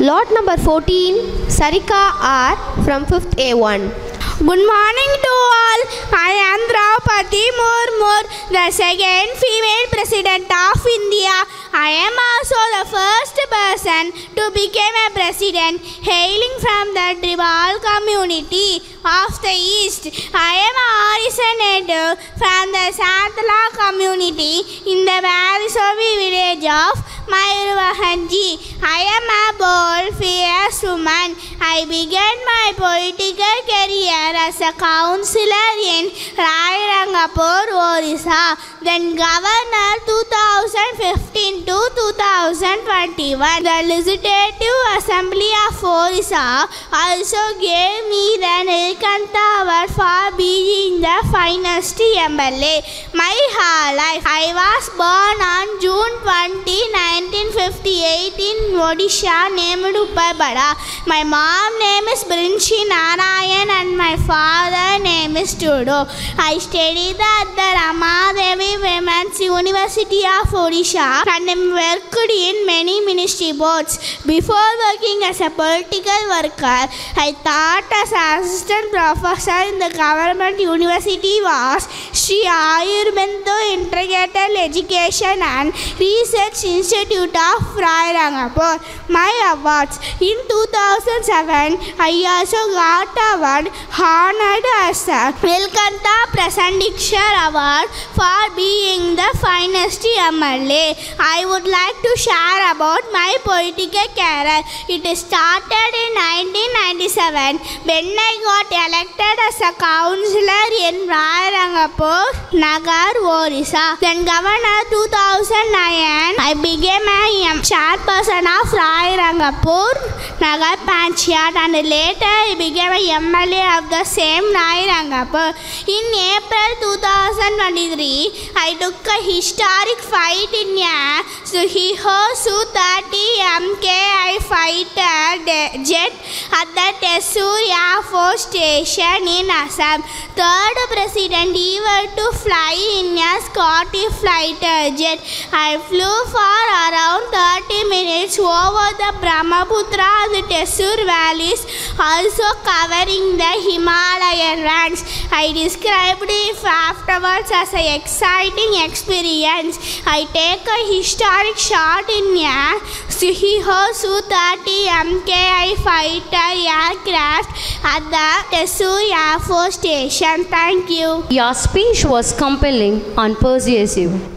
Lot number 14, Sarika R from 5th A1. Good morning to all. I am Draupadi Murmu, the second female president of India. I am also the first person to become a president hailing from the tribal community of the East. I am originated from the Santala community in the Valisovi village of Mayurvahanji. I am a bold, fierce woman. I began my political career as a councillor in Rairangapur, Orissa, then governor 2015 to 2021. The Legislative Assembly of Orissa also gave me the Nilkanta Award for being the finest MLA. My whole life, I was born on June 20, 1958 in Odisha named Uppabada. My mom name is Brinchi Narayan and my father name is Tudo. I studied at the Ramadevi Women's University of Odisha and worked in many ministry boards. Before working as a political worker, I taught as an assistant professor in the government university was Sri Ayurveda Integrated Education and Research Institute of Rairangapur. My awards: in 2007, I also got award honored as a Nilkanta Prasandikshar Award for being the finest MLA. I would like to share about my political career. It started in 1997 when I got elected as a councillor in Rairangapur, Nagar, Orissa. Then governor 2009, I became a chairperson of Rairangapur, Nagar Panchayat, and later I became a MLA of the same Rairangapur. In April 2023, I took a historic fight in a Sukhoi Su-30 MKI fighter jet at the Thrissur Air Force Station in Assam. Third president ever to fly in a Scottish fighter jet. I flew for around 30 minutes over the Brahmaputra and the Thrissur valleys, also covering the Himalayan ranks. I described it afterwards as an exciting experience. I take a historic shot in a Sukhoi Su-30 MKI fighter aircraft at the Thrissur Air Force Station. Thank you. Your speech was compelling and persuasive.